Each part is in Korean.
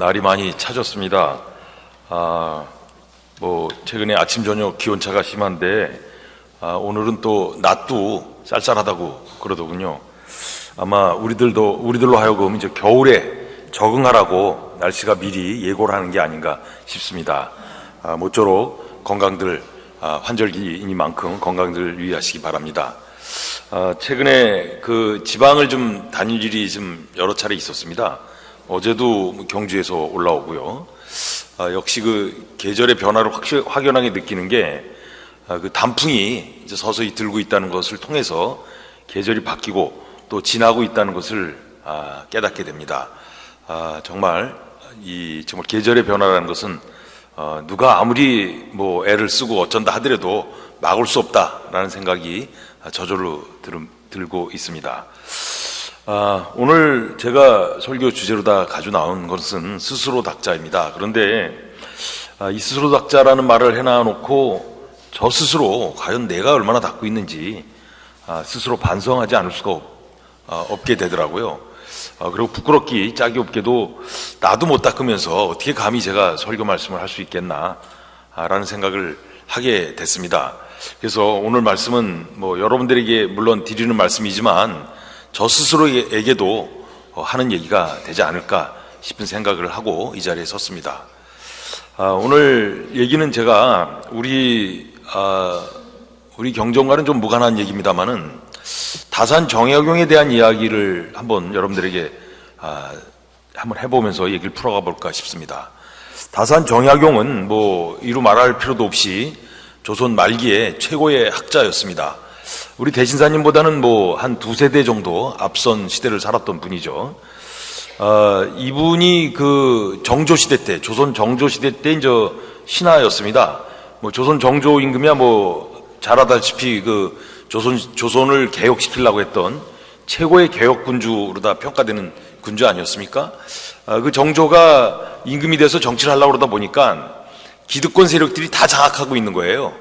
날이 많이 차졌습니다. 최근에 아침 저녁 기온차가 심한데 오늘은 또 낮도 쌀쌀하다고 그러더군요. 아마 우리들로 하여금 이제 겨울에 적응하라고 날씨가 미리 예고를 하는 게 아닌가 싶습니다. 모쪼록 건강들 환절기이니만큼 건강들 유의하시기 바랍니다. 최근에 그 지방을 좀 다닐 일이 좀 여러 차례 있었습니다. 어제도 경주에서 올라오고요. 역시 그 계절의 변화를 확연하게 느끼는 게 그 단풍이 이제 서서히 들고 있다는 것을 통해서 계절이 바뀌고 또 지나고 있다는 것을 깨닫게 됩니다. 정말 정말 계절의 변화라는 것은 누가 아무리 애를 쓰고 어쩐다 하더라도 막을 수 없다라는 생각이 저절로 들고 있습니다. 오늘 제가 설교 주제로 다 가지고 나온 것은 스스로 닥자입니다. 그런데 이 스스로 닥자라는 말을 해놔놓고 저 스스로 과연 내가 얼마나 닦고 있는지 스스로 반성하지 않을 수가 없게 되더라고요. 그리고 부끄럽기 짝이 없게도 나도 못 닦으면서 어떻게 감히 제가 설교 말씀을 할 수 있겠나 라는 생각을 하게 됐습니다. 그래서 오늘 말씀은 여러분들에게 물론 드리는 말씀이지만 저 스스로에게도 하는 얘기가 되지 않을까 싶은 생각을 하고 이 자리에 섰습니다. 오늘 얘기는 제가 우리 경전과는 좀 무관한 얘기입니다만은 다산 정약용에 대한 이야기를 한번 여러분들에게 한번 해보면서 얘기를 풀어가 볼까 싶습니다. 다산 정약용은 이루 말할 필요도 없이 조선 말기에 최고의 학자였습니다. 우리 대신사님보다는 한 두세 대 정도 앞선 시대를 살았던 분이죠. 이분이 그 정조시대 때, 조선 정조시대 때 이제 신하였습니다. 조선 정조 임금이야 잘 알다시피 그 조선을 개혁시키려고 했던 최고의 개혁군주로 다 평가되는 군주 아니었습니까? 그 정조가 임금이 돼서 정치를 하려고 그러다 보니까 기득권 세력들이 다 장악하고 있는 거예요.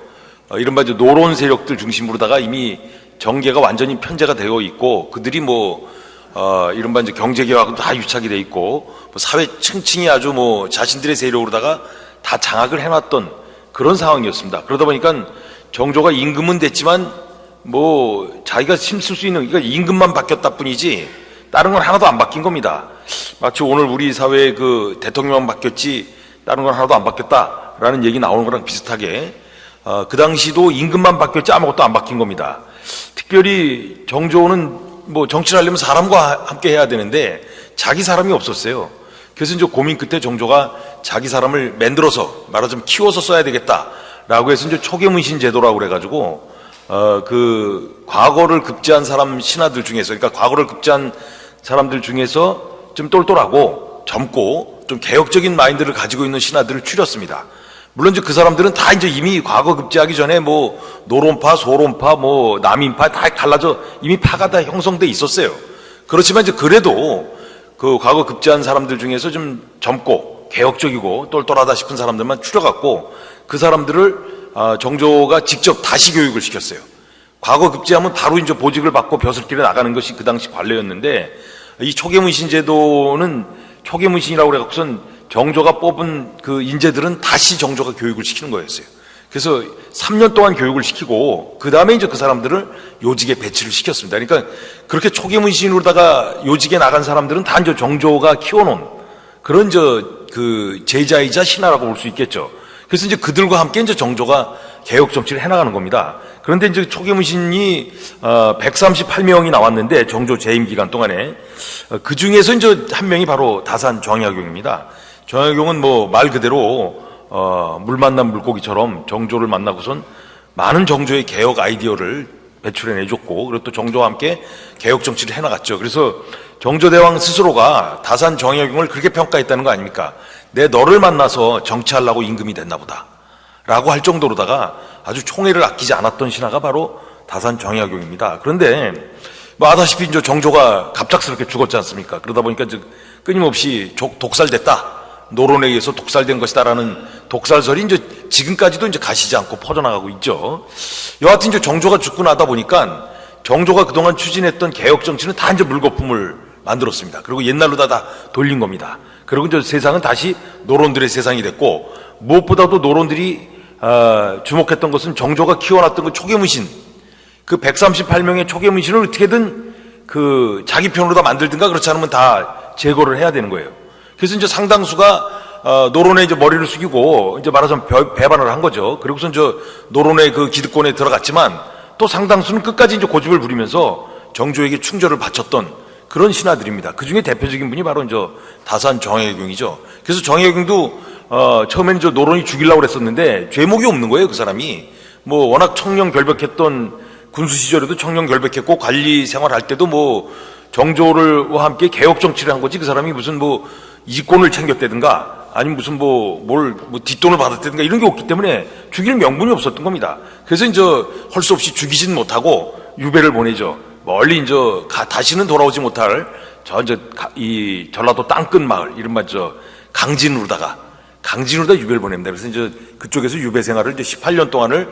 이른바 이제 노론 세력들 중심으로다가 이미 정계가 완전히 편제가 되어 있고 그들이 이른바 이제 경제개혁도 다 유착이 돼 있고 사회 층층이 아주 자신들의 세력으로다가 다 장악을 해놨던 그런 상황이었습니다. 그러다 보니까 정조가 임금은 됐지만 자기가 힘쓸 수 있는 그러니까 임금만 바뀌었다 뿐이지 다른 건 하나도 안 바뀐 겁니다. 마치 오늘 우리 사회의 그 대통령만 바뀌었지 다른 건 하나도 안 바뀌었다라는 얘기 나오는 거랑 비슷하게 그 당시도 임금만 바뀌었지 아무것도 안 바뀐 겁니다. 특별히 정조는 정치를 하려면 사람과 함께 해야 되는데 자기 사람이 없었어요. 그래서 이제 고민 끝에 정조가 자기 사람을 만들어서 말하자면 키워서 써야 되겠다라고 해서 이제 초계문신 제도라고 그래가지고 그 과거를 급제한 사람 신하들 중에서 그러니까 과거를 급제한 사람들 중에서 좀 똘똘하고 젊고 좀 개혁적인 마인드를 가지고 있는 신하들을 추렸습니다. 물론 이제 그 사람들은 다 이제 이미 과거 급제하기 전에 노론파, 소론파, 남인파 다 갈라져 이미 파가 다 형성돼 있었어요. 그렇지만 이제 그래도 그 과거 급제한 사람들 중에서 좀 젊고 개혁적이고 똘똘하다 싶은 사람들만 추려갖고 그 사람들을 정조가 직접 다시 교육을 시켰어요. 과거 급제하면 바로 이제 보직을 받고 벼슬길에 나가는 것이 그 당시 관례였는데 이 초계문신 제도는 초계문신이라고 그래갖고선 정조가 뽑은 그 인재들은 다시 정조가 교육을 시키는 거였어요. 그래서 3년 동안 교육을 시키고 그 다음에 이제 그 사람들을 요직에 배치를 시켰습니다. 그러니까 그렇게 초계문신으로다가 요직에 나간 사람들은 다 이제 정조가 키워놓은 그런 그 제자이자 신하라고 볼 수 있겠죠. 그래서 이제 그들과 함께 이제 정조가 개혁 정치를 해나가는 겁니다. 그런데 이제 초계문신이 138명이 나왔는데 정조 재임 기간 동안에 그 중에서 이제 한 명이 바로 다산 정약용입니다. 정약용은 말 그대로 물 만난 물고기처럼 정조를 만나고선 많은 정조의 개혁 아이디어를 배출해내줬고 그리고 또 정조와 함께 개혁 정치를 해나갔죠. 그래서 정조대왕 스스로가 다산 정약용을 그렇게 평가했다는 거 아닙니까? 내 너를 만나서 정치하려고 임금이 됐나 보다 라고 할 정도로다가 아주 총애를 아끼지 않았던 신하가 바로 다산 정약용입니다. 그런데 아다시피 이제 정조가 갑작스럽게 죽었지 않습니까? 그러다 보니까 이제 끊임없이 독살됐다. 노론에 의해서 독살된 것이다라는 독살설이 이제 지금까지도 이제 가시지 않고 퍼져나가고 있죠. 여하튼 이제 정조가 죽고 나다 보니까 정조가 그동안 추진했던 개혁 정치는 다 이제 물거품을 만들었습니다. 그리고 옛날로 다 돌린 겁니다. 그리고 이제 세상은 다시 노론들의 세상이 됐고, 무엇보다도 노론들이 주목했던 것은 정조가 키워놨던 그 초계문신, 그 138명의 초계문신을 어떻게든 그 자기 편으로 다 만들든가, 그렇지 않으면 다 제거를 해야 되는 거예요. 그래서 이제 상당수가 노론에 이제 머리를 숙이고 이제 말하자면 배반을 한 거죠. 그리고선 노론의 그 기득권에 들어갔지만, 또 상당수는 끝까지 이제 고집을 부리면서 정조에게 충절을 바쳤던 그런 신하들입니다. 그 중에 대표적인 분이 바로 이제 다산 정혜경이죠. 그래서 정혜경도 처음에는 노론이 죽이려고 그랬었는데 죄목이 없는 거예요, 그 사람이. 뭐 워낙 청렴결백했던, 군수 시절에도 청렴결백했고 관리 생활할 때도 뭐 정조와 함께 개혁 정치를 한 거지, 그 사람이 무슨 뭐 이권을 챙겼다든가 아니면 무슨 뭐 뒷돈을 받았다든가 이런 게 없기 때문에 죽일 명분이 없었던 겁니다. 그래서 이제 할 수 없이 죽이진 못하고 유배를 보내죠. 멀리 이제 다시는 돌아오지 못할 이 전라도 땅끝 마을, 이른바 강진으로다가 유배를 보냅니다. 그래서 이제 그쪽에서 유배 생활을 이제 18년 동안을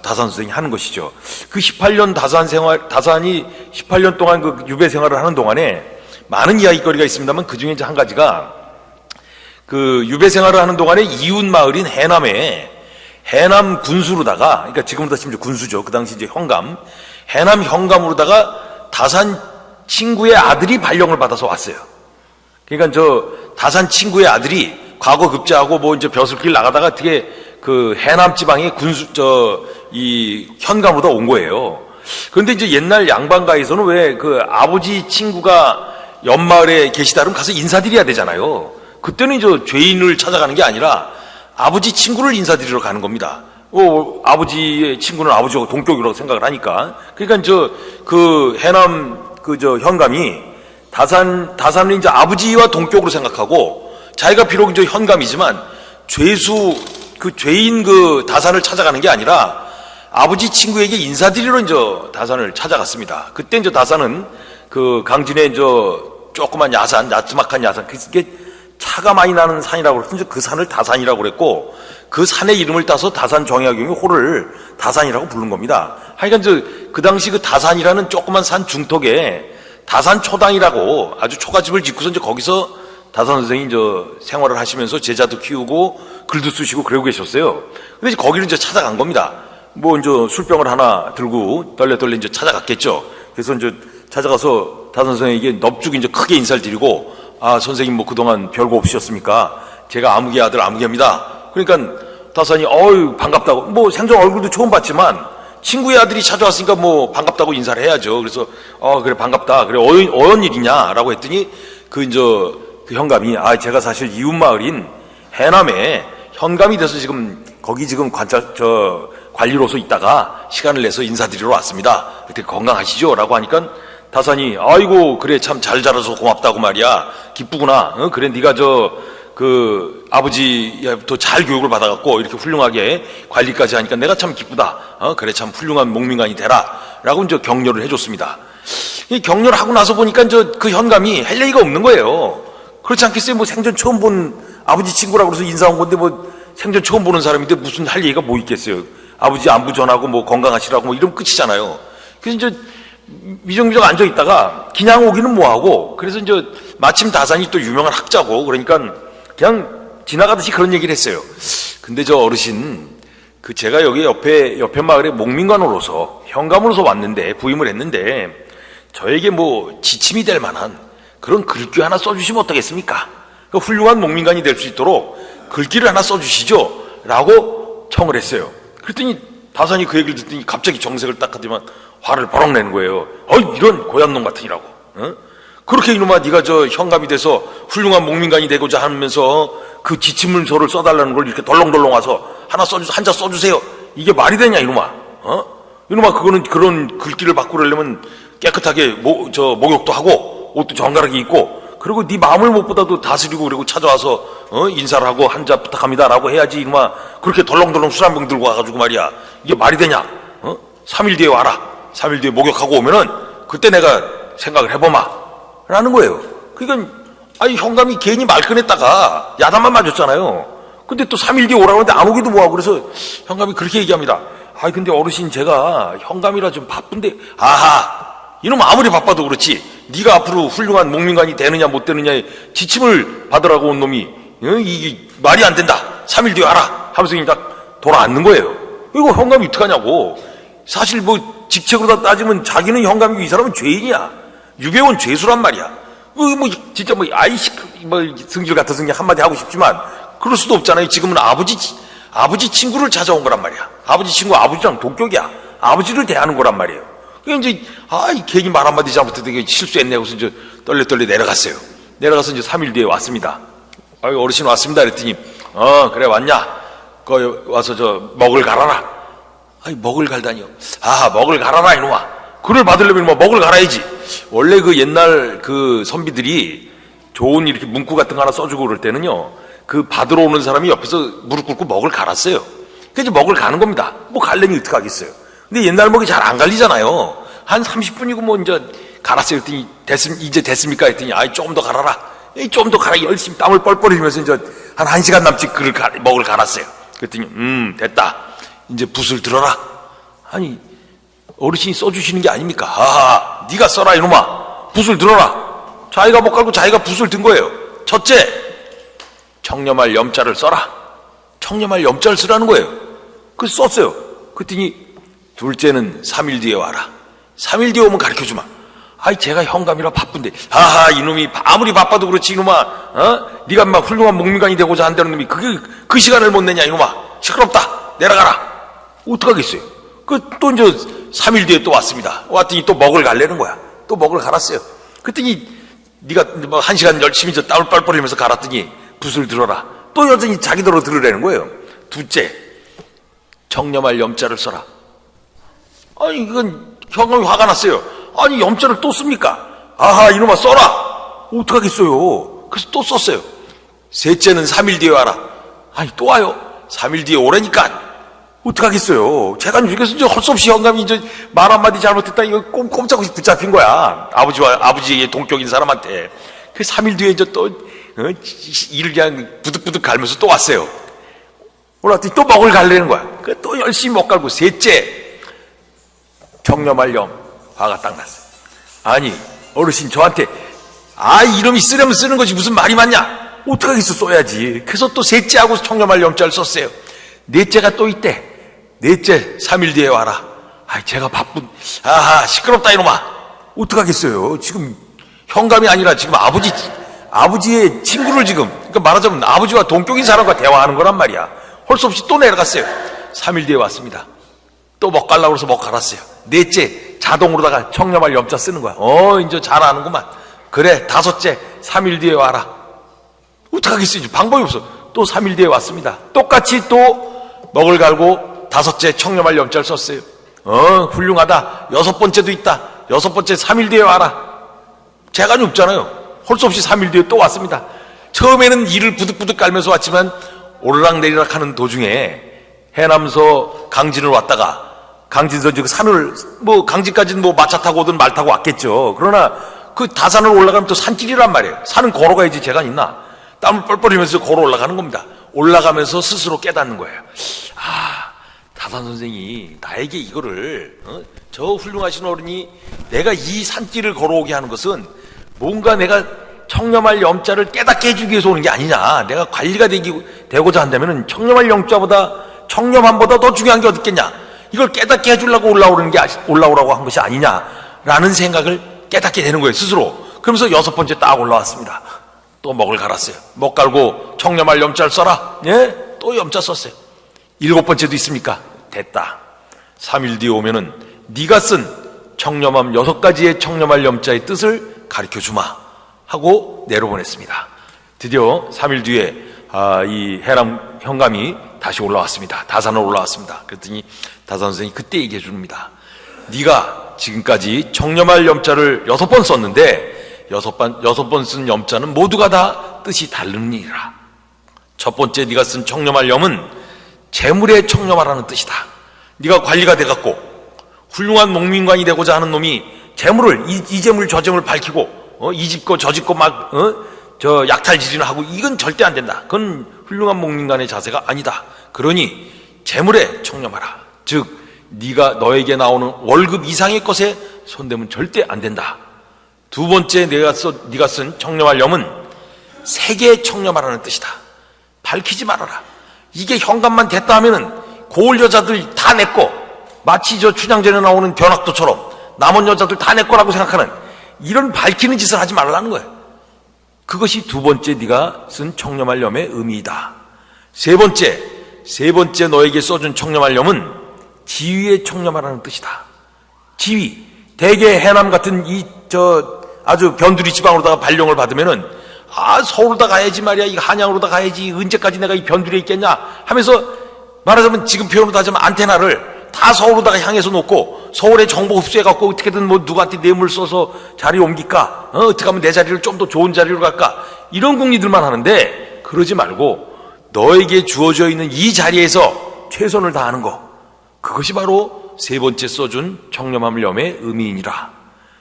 다산 선생이 하는 것이죠. 그 18년 다산이 18년 동안 그 유배 생활을 하는 동안에 많은 이야기거리가 있습니다만, 그 중에 이제 한 가지가 그 유배 생활을 하는 동안에 이웃 마을인 해남 군수로다가, 그러니까 지금으로 따지면 군수죠. 그 당시 이제 해남 현감으로다가 다산 친구의 아들이 발령을 받아서 왔어요. 그러니까 다산 친구의 아들이 과거 급제하고 뭐 이제 벼슬길 나가다가 어떻게 그 해남 지방의 이 현감으로다 온 거예요. 그런데 이제 옛날 양반가에서는 왜 그 아버지 친구가 옆마을에 계시다 그러면 가서 인사드려야 되잖아요. 그때는 이제 죄인을 찾아가는 게 아니라 아버지 친구를 인사드리러 가는 겁니다. 아버지의 친구는 아버지하고 동격이라고 생각을 하니까. 그러니까 그 해남 현감이 다산을 이제 아버지와 동격으로 생각하고, 자기가 비록 이제 현감이지만 죄인 다산을 찾아가는 게 아니라 아버지 친구에게 인사드리러 이제 다산을 찾아갔습니다. 그때 이제 다산은 그 강진의 조그만 야스막한 야산, 그게 차가 많이 나는 산이라고 그래서 그 산을 다산이라고 그랬고, 그 산의 이름을 따서 다산 정약용이 호를 다산이라고 부른 겁니다. 하여간 그 당시 그 다산이라는 조그만 산 중턱에 다산 초당이라고 아주 초가집을 짓고서 이제 거기서 다산 선생이 생활을 하시면서 제자도 키우고 글도 쓰시고 그러고 계셨어요. 근데 이제 거기를 이제 찾아간 겁니다. 뭐 이제 술병을 하나 들고 떨레 이제 찾아갔겠죠. 그래서 이제 찾아가서 다산 선생에게 넙죽 이제 크게 인사를 드리고, 선생님 뭐 그동안 별거 없으셨습니까? 제가 아무개 아들 아무개입니다. 그러니까 다산이 반갑다고, 뭐 생전 얼굴도 처음 봤지만 친구의 아들이 찾아왔으니까 뭐 반갑다고 인사를 해야죠. 그래서 그래 반갑다. 그래 어떤 일이냐라고 했더니 그 현감이 제가 사실 이웃 마을인 해남에 현감이 돼서 지금 거기 지금 관리로서 있다가 시간을 내서 인사드리러 왔습니다. 그때 건강하시죠? 라고 하니까 다산이 아이고 그래 참 잘 자라서 고맙다고 말이야. 기쁘구나. 그래 네가 그 아버지부터 잘 교육을 받아갖고 이렇게 훌륭하게 관리까지 하니까 내가 참 기쁘다. 그래 참 훌륭한 목민관이 되라. 라고 이제 격려를 해줬습니다. 이 격려를 하고 나서 보니까 그 현감이 할 얘기가 없는 거예요. 그렇지 않겠어요? 뭐 생전 처음 본 아버지 친구라고 그래서 인사 온 건데 뭐 생전 처음 보는 사람인데 무슨 할 얘기가 뭐 있겠어요? 아버지 안부 전하고 뭐 건강하시라고 뭐 이러면 끝이잖아요. 그래서 이제 미정미정 앉아 있다가 그냥 오기는 뭐하고, 그래서 이제 마침 다산이 또 유명한 학자고 그러니까 그냥 지나가듯이 그런 얘기를 했어요. 근데 어르신, 제가 여기 옆에 마을에 목민관으로서 현감으로서 왔는데 부임을 했는데 저에게 뭐 지침이 될 만한 그런 글귀 하나 써주시면 어떠겠습니까? 그러니까 훌륭한 목민관이 될 수 있도록 글귀를 하나 써주시죠 라고 청을 했어요. 그랬더니 다산이 그 얘기를 듣더니 갑자기 정색을 딱 하더니만 화를 버럭 내는 거예요. 이런 고얀놈 같으니라고. 그렇게 이놈아 네가 현감이 돼서 훌륭한 목민관이 되고자 하면서 그 지침문서를 써달라는 걸 이렇게 덜렁덜렁 와서 한 자 써주세요. 이게 말이 되냐 이놈아. 이놈아 그거는 그런 글귀를 바꾸려면 깨끗하게 목욕도 하고 옷도 정갈하게 입고, 그리고 네 마음을 무엇보다도 다스리고 그리고 찾아와서 인사를 하고 한 자 부탁합니다라고 해야지. 이놈아 그렇게 덜렁덜렁 술 한 병 들고 와가지고 말이야 이게 말이 되냐. 3일 뒤에 와라. 3일 뒤에 목욕하고 오면은 그때 내가 생각을 해보마 라는 거예요. 그러니까 현감이 괜히 말 꺼냈다가 야단만 맞았잖아요. 근데 또 3일 뒤에 오라고 하는데 안 오기도 뭐하고, 그래서 현감이 그렇게 얘기합니다. 근데 어르신 제가 현감이라 좀 바쁜데. 이놈 아무리 바빠도 그렇지 네가 앞으로 훌륭한 목민관이 되느냐 못 되느냐에 지침을 받으라고 온 놈이 이게 말이 안 된다. 3일 뒤에 하라 하면서 그냥 딱 돌아앉는 거예요. 이거 현감이 어떡하냐고. 사실 뭐 직책으로 다 따지면 자기는 현감이고 이 사람은 죄인이야. 유배원 죄수란 말이야. 뭐 진짜 뭐 아이씨 뭐 승질 같아서 그냥 한마디 하고 싶지만 그럴 수도 없잖아요. 지금은 아버지 친구를 찾아온 거란 말이야. 아버지 친구 아버지랑 동격이야. 아버지를 대하는 거란 말이에요. 그냥 이제 이 괜히 말 한마디 잘못해도 실수했네 하고서 이제 떨려 내려갔어요. 내려가서 이제 3일 뒤에 왔습니다. 어르신 왔습니다. 그랬더니 그래 왔냐? 거 와서 저 먹을 갈아라. 먹을 갈다니요. 먹을 갈아라 이놈아. 그를 받으려면 뭐 먹을 갈아야지. 원래 그 옛날 그 선비들이 좋은 이렇게 문구 같은 거 하나 써주고 그럴 때는요, 그 받으러 오는 사람이 옆에서 무릎 꿇고 먹을 갈았어요. 그래서 먹을 가는 겁니다. 뭐 갈려니 어떡하겠어요. 근데 옛날 먹이 잘 안 갈리잖아요. 한 30분이고 뭐 이제 갈았어요. 그랬더니 이제 됐습니까? 했더니 조금 더 갈아라. 좀 더 갈아. 열심히 땀을 뻘뻘 흘리면서 이제 한 1시간 남짓 먹을 갈았어요. 그랬더니 됐다. 이제 붓을 들어라. 아니 어르신이 써주시는 게 아닙니까? 네가 써라 이놈아. 붓을 들어라. 자기가 못 갈고 자기가 붓을 든 거예요. 첫째, 청렴할 염자를 써라. 청렴할 염자를 쓰라는 거예요. 그래서 썼어요. 그랬더니 둘째는 3일 뒤에 와라. 3일 뒤에 오면 가르쳐주마. 제가 현감이라 바쁜데. 이놈이 아무리 바빠도 그렇지 이놈아. 네가 막 훌륭한 목민관이 되고자 한다는 놈이 그 시간을 못 내냐 이놈아. 시끄럽다. 내려가라. 어떡하겠어요. 또 이제 3일 뒤에 또 왔습니다. 왔더니 또 먹을 갈래는 거야. 또 먹을 갈았어요. 그랬더니 네가 뭐 1시간 열심히 땀을 뻘뻘 흘리면서 갈았더니 붓을 들어라. 또 여전히 자기대로 들으라는 거예요. 둘째, 청렴할 염자를 써라. 이건 현감이 화가 났어요. 염자를 또 씁니까? 이놈아 써라. 어떡하겠어요. 그래서 또 썼어요. 셋째는 3일 뒤에 와라. 또 와요. 3일 뒤에 오라니까. 어떡하겠어요. 제가 여기서 이제 할 수 없이 현감이 이제 말 한마디 잘못했다. 이거 꼼짝없이 붙잡힌 거야. 아버지의 동격인 사람한테. 그 3일 뒤에 이제 또, 이를 그냥 부득부득 갈면서 또 왔어요. 올라왔더니 또 먹을 갈래는 거야. 또 열심히 못 갈고. 셋째, 청렴할 염. 화가 딱 났어요. 어르신 저한테, 이름이 쓰려면 쓰는 거지 무슨 말이 많냐? 어떡하겠어, 써야지. 그래서 또 셋째하고 청렴할 염자를 썼어요. 넷째가 또 있대. 넷째 3일 뒤에 와라. 제가 바쁜. 시끄럽다 이놈아. 어떡하겠어요. 지금 현감이 아니라 지금 아버지의 친구를 지금, 그러니까 말하자면 아버지와 동격인 사람과 대화하는 거란 말이야. 할 수 없이 또 내려갔어요. 3일 뒤에 왔습니다. 또 먹 갈라고 해서 먹 갈았어요. 넷째 자동으로다가 청렴할 염자 쓰는 거야. 이제 잘하는구만. 그래. 다섯째 3일 뒤에 와라. 어떡하겠어요. 방법이 없어. 또 3일 뒤에 왔습니다. 똑같이 또 먹을 갈고 다섯째 청렴할 염자를 썼어요. 훌륭하다. 여섯 번째도 있다. 여섯 번째 3일 뒤에 와라. 재간이 없잖아요. 할 수 없이 3일 뒤에 또 왔습니다. 처음에는 이를 부득부득 깔면서 왔지만 오르락내리락 하는 도중에 해남서 강진을 왔다가 강진서 그 산을 강진까지는 마차 타고 오든 말 타고 왔겠죠. 그러나 그 다산을 올라가면 또 산길이란 말이에요. 산은 걸어가야지 재간이 있나. 땀을 뻘뻘 흘리면서 걸어 올라가는 겁니다. 올라가면서 스스로 깨닫는 거예요. 다산 선생이 나에게 이거를 저 훌륭하신 어른이 내가 이 산길을 걸어오게 하는 것은 뭔가 내가 청렴할 염자를 깨닫게 해주기 위해서 오는 게 아니냐. 내가 관리가 되고자 한다면 청렴할 염자보다 청렴함보다 더 중요한 게 어디 있겠냐. 이걸 깨닫게 해주려고 올라오라고 한 것이 아니냐라는 생각을 깨닫게 되는 거예요, 스스로. 그러면서 여섯 번째 딱 올라왔습니다. 또 먹을 갈았어요. 먹 갈고 청렴할 염자를 써라. 또 염자 썼어요. 일곱 번째도 있습니까? 됐다. 3일 뒤에 오면은 네가 쓴 청렴함 6가지의 청렴할 염자의 뜻을 가르쳐주마 하고 내려보냈습니다. 드디어 3일 뒤에 이 해남 현감이 다시 올라왔습니다. 다산으로 올라왔습니다. 그랬더니 다산 선생이 그때 얘기해 줍니다. 네가 지금까지 청렴할 염자를 6번 썼는데 6번 쓴 염자는 모두가 다 뜻이 다른 일이라. 첫 번째 네가 쓴 청렴할 염은 재물에 청렴하라는 뜻이다. 네가 관리가 돼갖고 훌륭한 농민관이 되고자 하는 놈이 재물을 이 재물 저 재물 밝히고 이 집 거 저 집 거 막 저 약탈지진을 하고 이건 절대 안 된다. 그건 훌륭한 목민관의 자세가 아니다. 그러니 재물에 청렴하라. 즉 네가 너에게 나오는 월급 이상의 것에 손대면 절대 안 된다. 두 번째 네가 쓴 청렴하려면 세계에 청렴하라는 뜻이다. 밝히지 말아라. 이게 현관만 됐다 하면은 고을 여자들 다 내 거, 마치 저 춘향전에 나오는 변학도처럼 남은 여자들 다 내 거라고 생각하는 이런 밝히는 짓을 하지 말라는 거예요. 그것이 두 번째 네가 쓴 청렴하려면의 의미이다. 세 번째 너에게 써준 청렴하려면 지위에 청렴하라는 뜻이다. 지위, 대개 해남 같은 아주 변두리 지방으로다가 발령을 받으면은 서울로다 가야지 말이야, 이 한양으로다 가야지, 언제까지 내가 이 변두리에 있겠냐 하면서 말하자면 지금 표현으로 하자면 안테나를 다 서울로다가 향해서 놓고 서울의 정보 흡수해갖고 어떻게든 뭐 누구한테 뇌물 써서 자리 옮길까, 어떻게 하면 내 자리를 좀 더 좋은 자리로 갈까, 이런 궁리들만 하는데 그러지 말고 너에게 주어져 있는 이 자리에서 최선을 다하는 거, 그것이 바로 세 번째 써준 청렴하려면의 의미이니라.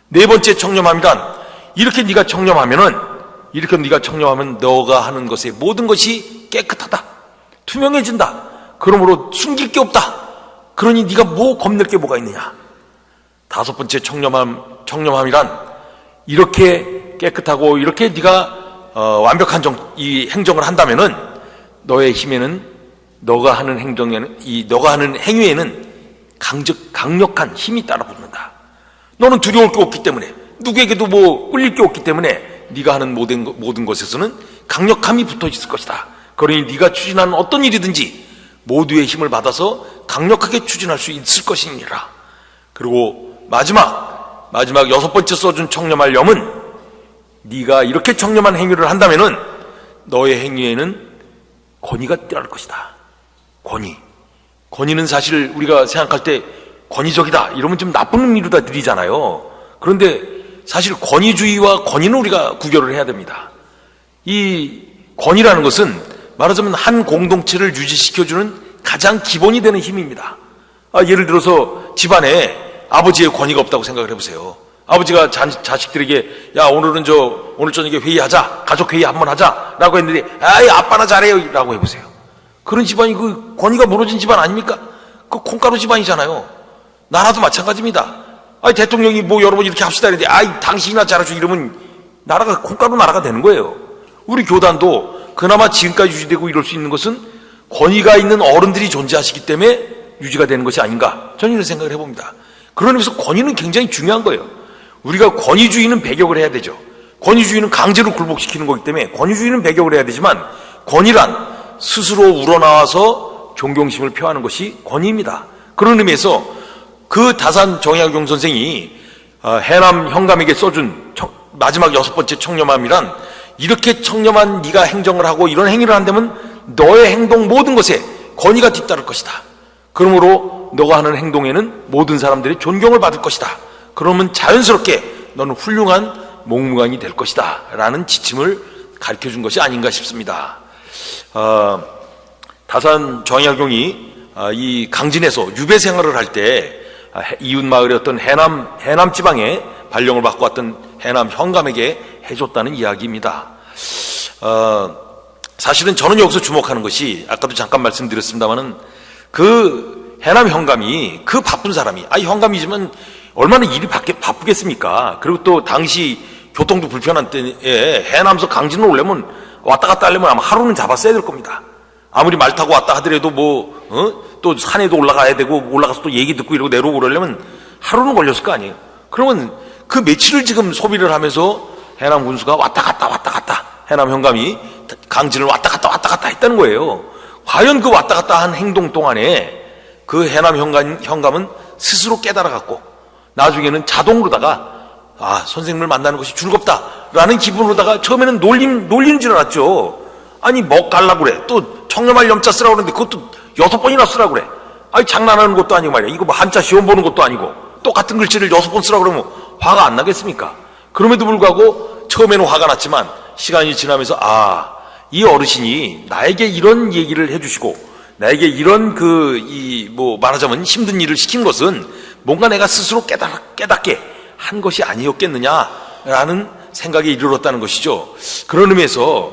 네 번째 청렴함이란 이렇게 네가 청렴하면 너가 하는 것의 모든 것이 깨끗하다, 투명해진다. 그러므로 숨길 게 없다. 그러니 네가 뭐 겁낼 게 뭐가 있느냐. 다섯 번째 청렴함이란 이렇게 깨끗하고 이렇게 네가 완벽한 이 행정을 한다면은 너의 힘에는 너가 하는 행위에는 강력한 힘이 따라 붙는다. 너는 두려울 게 없기 때문에, 누구에게도 뭐 끌릴 게 없기 때문에 네가 하는 모든 것에서는 강력함이 붙어 있을 것이다. 그러니 네가 추진하는 어떤 일이든지 모두의 힘을 받아서 강력하게 추진할 수 있을 것이니라. 그리고 마지막 여섯 번째 써준 청렴하려면 네가 이렇게 청렴한 행위를 한다면은 너의 행위에는 권위가 따를 것이다. 권위는 사실 우리가 생각할 때 권위적이다 이러면 좀 나쁜 의미로다 들리잖아요. 그런데 사실 권위주의와 권위는 우리가 구별을 해야 됩니다. 이 권위라는 것은 말하자면 한 공동체를 유지시켜주는 가장 기본이 되는 힘입니다. 예를 들어서 집안에 아버지의 권위가 없다고 생각을 해보세요. 아버지가 자식들에게 오늘 저녁에 회의하자, 가족회의 한번 하자 라고 했는데 아빠나 잘해요 라고 해보세요. 그런 집안이 그 권위가 무너진 집안 아닙니까? 그 콩가루 집안이잖아요. 나라도 마찬가지입니다. 대통령이 뭐 여러분 이렇게 합시다 이랬는데 당신이나 잘해줘 이러면 나라가 콩가루 나라가 되는 거예요. 우리 교단도 그나마 지금까지 유지되고 이럴 수 있는 것은 권위가 있는 어른들이 존재하시기 때문에 유지가 되는 것이 아닌가, 저는 이런 생각을 해봅니다. 그런 의미에서 권위는 굉장히 중요한 거예요. 우리가 권위주의는 배격을 해야 되죠. 권위주의는 강제로 굴복시키는 거기 때문에 권위주의는 배격을 해야 되지만, 권위란 스스로 우러나와서 존경심을 표하는 것이 권위입니다. 그런 의미에서 그 다산 정약용 선생이 해남 현감에게 써준 마지막 여섯 번째 청렴함이란 이렇게 청렴한 네가 행정을 하고 이런 행위를 한다면 너의 행동 모든 것에 권위가 뒤따를 것이다. 그러므로 너가 하는 행동에는 모든 사람들이 존경을 받을 것이다. 그러면 자연스럽게 너는 훌륭한 목무관이 될 것이다 라는 지침을 가르쳐준 것이 아닌가 싶습니다. 다산 정약용이 이 강진에서 유배 생활을 할 때 이웃 마을의 어떤 해남 지방에 발령을 받고 왔던 해남 현감에게 해줬다는 이야기입니다. 사실은 저는 여기서 주목하는 것이, 아까도 잠깐 말씀드렸습니다만은 그 해남 현감이 그 바쁜 사람이, 현감이지만 얼마나 일이 바쁘겠습니까? 그리고 또 당시 교통도 불편한 때에 해남에서 강진으로 오려면 왔다 갔다 하려면 아마 하루는 잡았어야 될 겁니다. 아무리 말 타고 왔다 하더라도 또 산에도 올라가야 되고 올라가서 또 얘기 듣고 이러고 내려오고 그러려면 하루는 걸렸을 거 아니에요. 그러면 그 며칠을 지금 소비를 하면서 해남 군수가 왔다 갔다 해남 현감이 강진을 왔다 갔다 했다는 거예요. 과연 그 왔다 갔다 한 행동 동안에 그 해남 현감은 스스로 깨달아갖고 나중에는 자동으로다가 선생님을 만나는 것이 즐겁다라는 기분으로다가 처음에는 놀리는 줄 알았죠. 뭐 갈라고 그래. 또 청렴할 염자 쓰라고 그러는데 그것도 6번이나 쓰라고 그래. 장난하는 것도 아니고 말이야. 이거 뭐 한자 시험 보는 것도 아니고 똑같은 글씨를 6번 쓰라고 그러면 화가 안 나겠습니까? 그럼에도 불구하고 처음에는 화가 났지만 시간이 지나면서 이 어르신이 나에게 이런 얘기를 해주시고 나에게 이런 말하자면 힘든 일을 시킨 것은 뭔가 내가 스스로 깨닫게 한 것이 아니었겠느냐라는 생각에 이르렀다는 것이죠. 그런 의미에서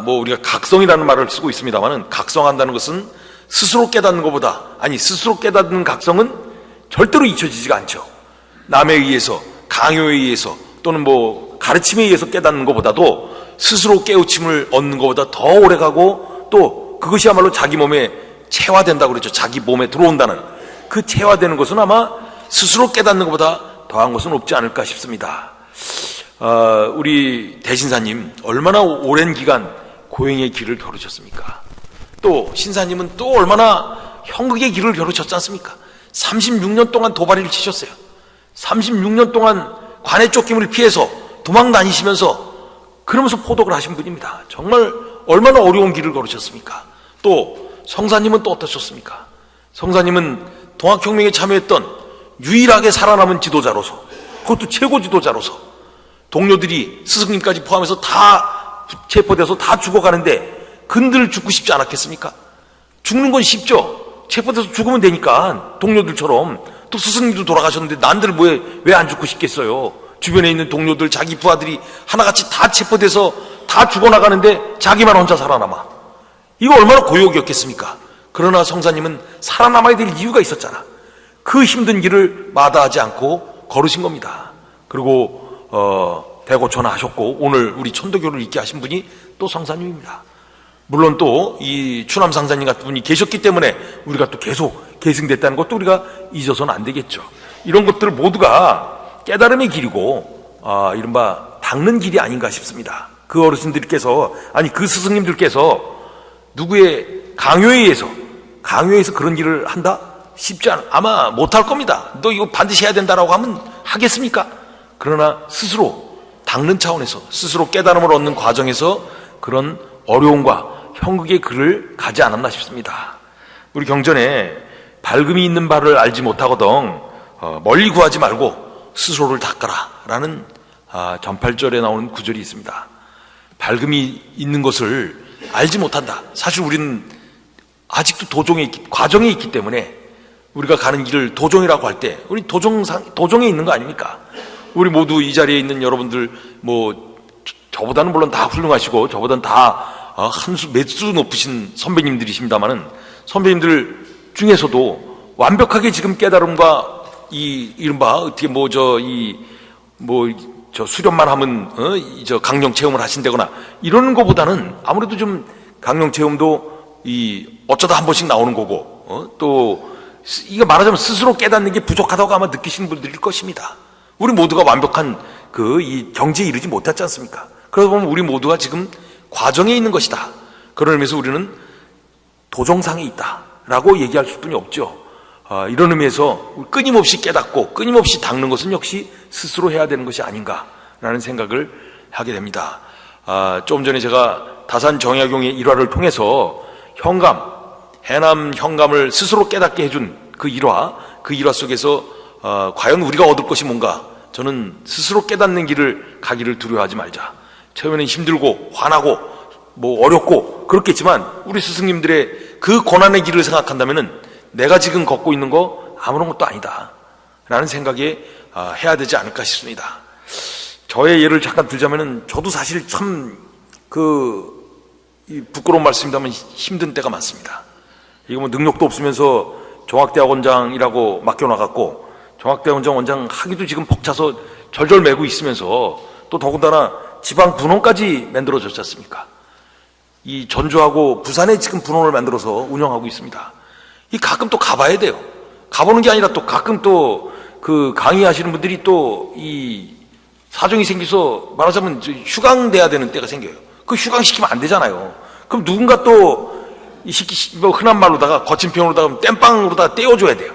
우리가 각성이라는 말을 쓰고 있습니다만은, 각성한다는 것은 스스로 깨닫는 것보다, 스스로 깨닫는 각성은 절대로 잊혀지지가 않죠. 남에 의해서, 강요에 의해서, 또는 뭐 가르침에 의해서 깨닫는 것보다도 스스로 깨우침을 얻는 것보다 더 오래가고, 또 그것이야말로 자기 몸에 체화된다고 그랬죠. 자기 몸에 들어온다는 그 체화되는 것은 아마 스스로 깨닫는 것보다 더한 것은 없지 않을까 싶습니다. 우리 대신사님 얼마나 오랜 기간 고행의 길을 걸으셨습니까? 또 신사님은 또 얼마나 형극의 길을 걸으셨지 않습니까? 36년 동안 도발이를 치셨어요. 36년 동안 관의 쫓김을 피해서 도망 다니시면서 그러면서 포독을 하신 분입니다. 정말 얼마나 어려운 길을 걸으셨습니까? 또 성사님은 또 어떠셨습니까? 성사님은 동학혁명에 참여했던 유일하게 살아남은 지도자로서, 그것도 최고 지도자로서 동료들이 스승님까지 포함해서 다 체포돼서 다 죽어가는데 근들 죽고 싶지 않았겠습니까? 죽는 건 쉽죠. 체포돼서 죽으면 되니까 동료들처럼. 또 스승님도 돌아가셨는데 난들 왜 안 죽고 싶겠어요? 주변에 있는 동료들, 자기 부하들이 하나같이 다 체포돼서 다 죽어나가는데 자기만 혼자 살아남아. 이거 얼마나 고역이었겠습니까? 그러나 성사님은 살아남아야 될 이유가 있었잖아. 그 힘든 길을 마다하지 않고 걸으신 겁니다. 그리고 대고천하하셨고 오늘 우리 천도교를 있게 하신 분이 또 성사님입니다. 물론 또 이 추남 상사님 같은 분이 계셨기 때문에 우리가 또 계속 계승됐다는 것도 우리가 잊어서는 안 되겠죠. 이런 것들 모두가 깨달음의 길이고 이른바 닦는 길이 아닌가 싶습니다. 그 어르신들께서, 아니 그 스승님들께서 누구의 강요에 의해서 그런 일을 한다? 쉽지 않아. 아마 못할 겁니다. 너 이거 반드시 해야 된다라고 하면 하겠습니까? 그러나 스스로 닦는 차원에서, 스스로 깨달음을 얻는 과정에서 그런 어려움과 형극의 글을 가지 않았나 싶습니다. 우리 경전에 밝음이 있는 바를 알지 못하거든 멀리 구하지 말고 스스로를 닦아라 라는 전팔절에 나오는 구절이 있습니다. 밝음이 있는 것을 알지 못한다. 사실 우리는 아직도 과정에 있기 때문에 우리가 가는 길을 도종이라고 할 때 우리 도종에 있는 거 아닙니까? 우리 모두 이 자리에 있는 여러분들 저보다는 물론 다 훌륭하시고 저보다는 다 몇 수 높으신 선배님들이십니다만은 선배님들 중에서도 완벽하게 지금 깨달음과 이른바 어떻게 수련만 하면 강령 체험을 하신다거나 이러는 것보다는 아무래도 좀 강령 체험도 어쩌다 한 번씩 나오는 거고 또 이거 말하자면 스스로 깨닫는 게 부족하다고 아마 느끼시는 분들일 것입니다. 우리 모두가 완벽한 이 경지에 이르지 못했지 않습니까? 그러다 보면 우리 모두가 지금 과정에 있는 것이다. 그런 의미에서 우리는 도종상에 있다라고 얘기할 수뿐이 없죠. 이런 의미에서 끊임없이 깨닫고 끊임없이 닦는 것은 역시 스스로 해야 되는 것이 아닌가라는 생각을 하게 됩니다. 조금 전에 제가 다산 정약용의 일화를 통해서 해남 현감을 스스로 깨닫게 해준 그 일화 속에서 과연 우리가 얻을 것이 뭔가, 저는 스스로 깨닫는 길을 가기를 두려워하지 말자. 처음에는 힘들고 화나고 어렵고 그렇겠지만 우리 스승님들의 그 고난의 길을 생각한다면은 내가 지금 걷고 있는 거 아무런 것도 아니다 라는 생각에 해야 되지 않을까 싶습니다. 저의 예를 잠깐 들자면은 저도 사실 참 부끄러운 말씀입니다만 힘든 때가 많습니다. 이거 능력도 없으면서 종합대학원장이라고 맡겨놔갖고 종합대학원장 원장 하기도 지금 벅차서 절절 매고 있으면서 또 더군다나 지방 분원까지 만들어졌지 않습니까? 이 전주하고 부산에 지금 분원을 만들어서 운영하고 있습니다. 가끔 또 가봐야 돼요. 가보는 게 아니라 또 가끔 또 강의하시는 분들이 또 사정이 생겨서 말하자면 휴강돼야 되는 때가 생겨요. 그 휴강시키면 안 되잖아요. 그럼 누군가 또 흔한 말로다가 거친 표현으로다가 땜빵으로다가 떼어줘야 돼요.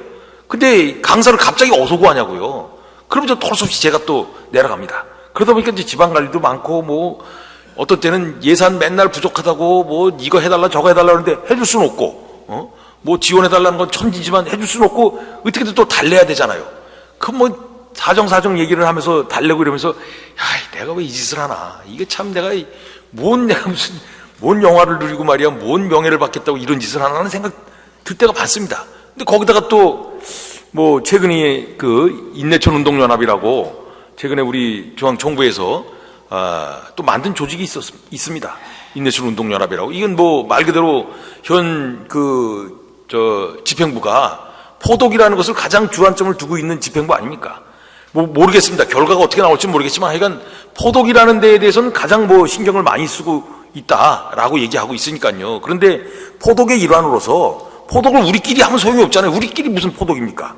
근데 강사를 갑자기 어디서 구하냐고요. 그러면 털수없이 제가 또 내려갑니다. 그러다 보니까 이제 지방 관리도 많고 어떤 때는 예산 맨날 부족하다고 이거 해달라 저거 해달라 하는데 해줄 수는 없고 지원해달라는 건 천지지만 해줄 수는 없고 어떻게든 또 달래야 되잖아요. 사정 얘기를 하면서 달래고 이러면서 내가 왜 이 짓을 하나, 이게 참 내가 뭔 영화를 누리고 말이야 뭔 명예를 받겠다고 이런 짓을 하나 하는 생각 들 때가 많습니다. 근데 거기다가 또 최근에 인내천 운동연합이라고 최근에 우리 중앙정부에서 또 만든 조직이 있습니다. 인내천 운동연합이라고. 이건 말 그대로 현 집행부가 포독이라는 것을 가장 주안점을 두고 있는 집행부 아닙니까? 뭐 모르겠습니다. 결과가 어떻게 나올지 모르겠지만 하여간 포독이라는 데에 대해서는 가장 뭐 신경을 많이 쓰고 있다라고 얘기하고 있으니까요. 그런데 포독의 일환으로서 포독을 우리끼리 하면 소용이 없잖아요. 우리끼리 무슨 포독입니까?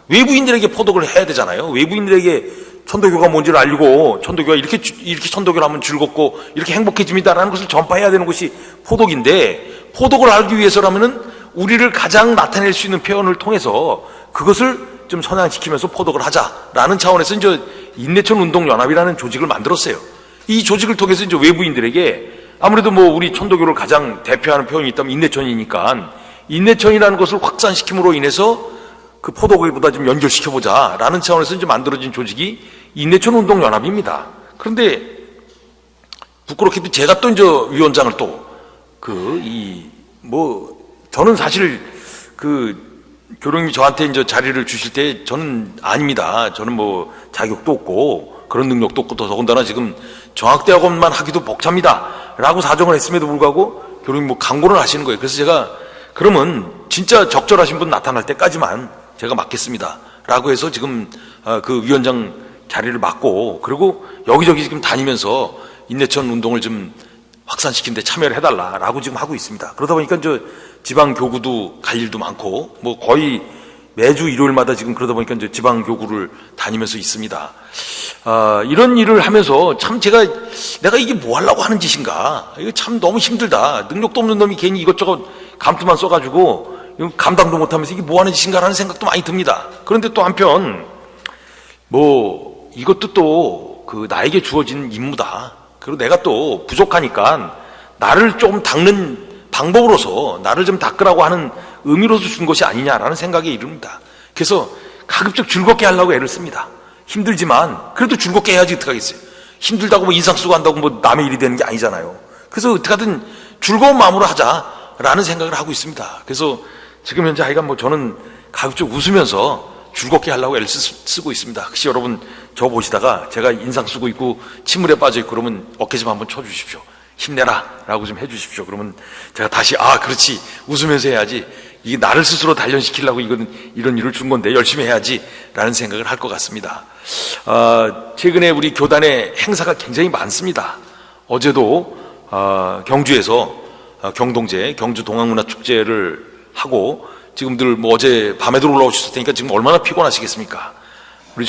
외부인들에게 포독을 해야 되잖아요. 외부인들에게 천도교가 뭔지를 알리고 천도교가 이렇게 천도교를 하면 즐겁고 이렇게 행복해집니다라는 것을 전파해야 되는 것이 포독인데, 포독을 알기 위해서라면은 우리를 가장 나타낼 수 있는 표현을 통해서 그것을 좀 선양시키면서 포독을 하자라는 차원에서 이제 인내천 운동연합이라는 조직을 만들었어요. 이 조직을 통해서 이제 외부인들에게 아무래도 뭐 우리 천도교를 가장 대표하는 표현이 있다면 인내천이니까 인내천이라는 것을 확산시킴으로 인해서 그 포독보다 좀 연결시켜보자라는 차원에서 이제 만들어진 조직이 인내천 운동연합입니다. 그런데 부끄럽게도 제가 또 이제 위원장을 저는 사실 교령님이 저한테 이제 자리를 주실 때 저는 아닙니다. 저는 뭐 자격도 없고 그런 능력도 없고 더군다나 지금 정학대학원만 하기도 벅찹니다 라고 사정을 했음에도 불구하고 교령님이 뭐 강권을 하시는 거예요. 그래서 제가 그러면 진짜 적절하신 분 나타날 때까지만 제가 맡겠습니다 라고 해서 지금 그 위원장 자리를 맡고, 그리고 여기저기 지금 다니면서 인내천 운동을 좀 확산시키는 데 참여를 해달라라고 지금 하고 있습니다. 그러다 보니까 저 지방 교구도 갈 일도 많고 뭐 거의 매주 일요일마다 지금 그러다 보니까 이제 지방 교구를 다니면서 있습니다. 이런 일을 하면서 참 내가 이게 뭐 하려고 하는 짓인가? 이거 참 너무 힘들다. 능력도 없는 놈이 괜히 이것저것 감투만 써가지고 감당도 못하면서 이게 뭐 하는 짓인가라는 생각도 많이 듭니다. 그런데 또 한편 뭐 이것도 또 나에게 주어진 임무다. 그리고 내가 또 부족하니까 나를 좀 닦는 방법으로서 나를 좀 닦으라고 하는 의미로서 준 것이 아니냐라는 생각에 이릅니다. 그래서 가급적 즐겁게 하려고 애를 씁니다. 힘들지만 그래도 즐겁게 해야지 어떡하겠어요. 힘들다고 뭐 인상 쓰고 한다고 뭐 남의 일이 되는 게 아니잖아요. 그래서 어떻게든 즐거운 마음으로 하자라는 생각을 하고 있습니다. 그래서 지금 현재 하여간 뭐 저는 가급적 웃으면서 즐겁게 하려고 애를 쓰고 있습니다. 혹시 여러분 저 보시다가 제가 인상 쓰고 있고 침울에 빠져 있고 그러면 어깨 좀 한번 쳐주십시오. 힘내라 라고 좀 해주십시오. 그러면 제가 다시 그렇지, 웃으면서 해야지, 이게 나를 스스로 단련시키려고 이런 일을 준 건데 열심히 해야지 라는 생각을 할 것 같습니다. 최근에 우리 교단의 행사가 굉장히 많습니다. 어제도 경주에서 경동제 경주 동학문화축제를 하고, 지금들 뭐 어제 밤에도 올라오셨을 테니까 지금 얼마나 피곤하시겠습니까? 우리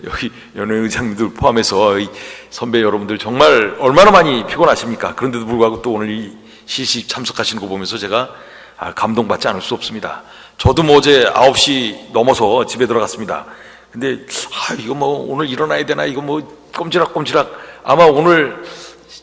여기 연예의장님들 포함해서 이 선배 여러분들 정말 얼마나 많이 피곤하십니까? 그런데도 불구하고 또 오늘 이 시식 참석하시는 거 보면서 제가 감동받지 않을 수 없습니다. 저도 뭐 어제 9시 넘어서 집에 들어갔습니다. 근데 이거 뭐 오늘 일어나야 되나, 이거 뭐 꼼지락꼼지락, 아마 오늘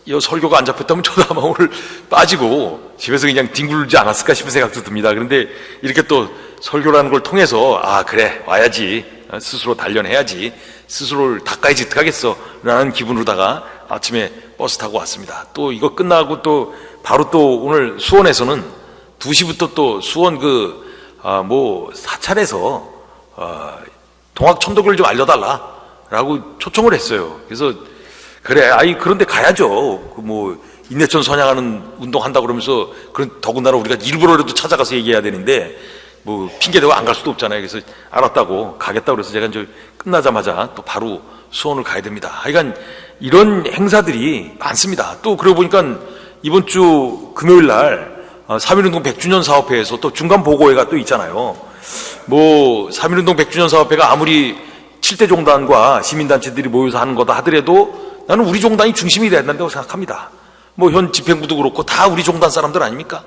이 설교가 안 잡혔다면 저도 아마 오늘 빠지고 집에서 그냥 뒹굴지 않았을까 싶은 생각도 듭니다. 그런데 이렇게 또 설교라는 걸 통해서 그래 와야지, 스스로 단련해야지, 스스로를 닦아야지 어떡하겠어 라는 기분으로다가 아침에 버스 타고 왔습니다. 또 이거 끝나고 또 바로 또 오늘 수원에서는 2시부터 또 수원 사찰에서 동학 천도교를 좀 알려달라 라고 초청을 했어요. 그래서 그래, 그런데 가야죠. 인내천 선양하는 운동 한다고 그러면서, 더군다나 우리가 일부러라도 찾아가서 얘기해야 되는데, 핑계대고 안 갈 수도 없잖아요. 그래서 알았다고, 가겠다고 그래서 제가 이제 끝나자마자 또 바로 수원을 가야 됩니다. 하여간 이런 행사들이 많습니다. 또 그러고 보니까 이번 주 금요일 날, 3.1운동 100주년 사업회에서 또 중간 보고회가 또 있잖아요. 3.1운동 100주년 사업회가 아무리 7대 종단과 시민단체들이 모여서 하는 거다 하더라도 나는 우리 종단이 중심이 돼야 된다고 생각합니다. 현 집행부도 그렇고 다 우리 종단 사람들 아닙니까?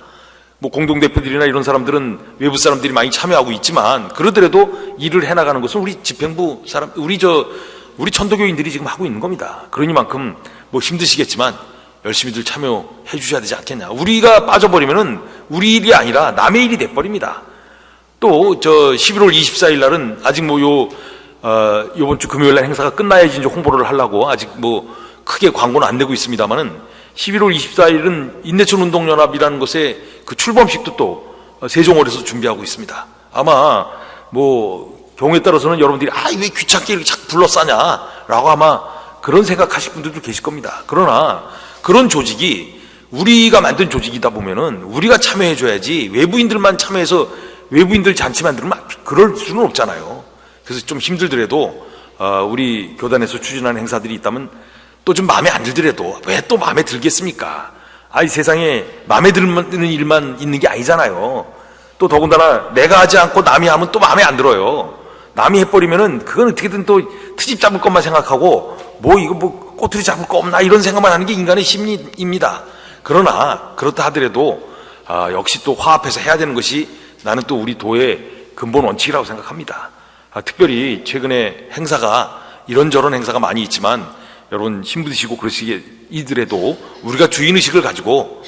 공동대표들이나 이런 사람들은 외부 사람들이 많이 참여하고 있지만, 그러더라도 일을 해나가는 것은 우리 집행부 사람, 우리 천도교인들이 지금 하고 있는 겁니다. 그러니만큼 힘드시겠지만 열심히들 참여해 주셔야 되지 않겠냐. 우리가 빠져버리면은 우리 일이 아니라 남의 일이 돼버립니다. 또 11월 24일 날은 아직 요번 주 금요일 날 행사가 끝나야지 이제 홍보를 하려고 아직 크게 광고는 안 내고 있습니다만은, 11월 24일은 인내천 운동연합이라는 것의 그 출범식도 또 세종홀에서 준비하고 있습니다. 아마 경우에 따라서는 여러분들이 왜 귀찮게 이렇게 자꾸 불러싸냐 라고 아마 그런 생각하실 분들도 계실 겁니다. 그러나 그런 조직이 우리가 만든 조직이다 보면은 우리가 참여해 줘야지, 외부인들만 참여해서 외부인들 잔치 만들면 그럴 수는 없잖아요. 그래서 좀 힘들더라도 우리 교단에서 추진하는 행사들이 있다면 또 좀 마음에 안 들더라도 왜 또 마음에 들겠습니까? 이 세상에 마음에 드는 일만 있는 게 아니잖아요. 또 더군다나 내가 하지 않고 남이 하면 또 마음에 안 들어요. 남이 해버리면은 그건 어떻게든 또 트집 잡을 것만 생각하고 이거 꼬투리 잡을 거 없나 이런 생각만 하는 게 인간의 심리입니다. 그러나 그렇다 하더라도 역시 또 화합해서 해야 되는 것이 나는 또 우리 도의 근본 원칙이라고 생각합니다. 특별히 최근에 행사가 이런저런 행사가 많이 있지만 여러분 힘드시고 그러시더라도 우리가 주인의식을 가지고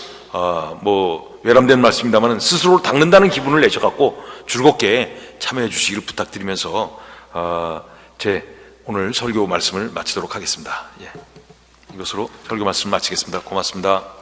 외람된 말씀입니다만 스스로를 닦는다는 기분을 내셔갖고 즐겁게 참여해 주시기를 부탁드리면서 제 오늘 설교 말씀을 마치도록 하겠습니다. 이것으로 설교 말씀을 마치겠습니다. 고맙습니다.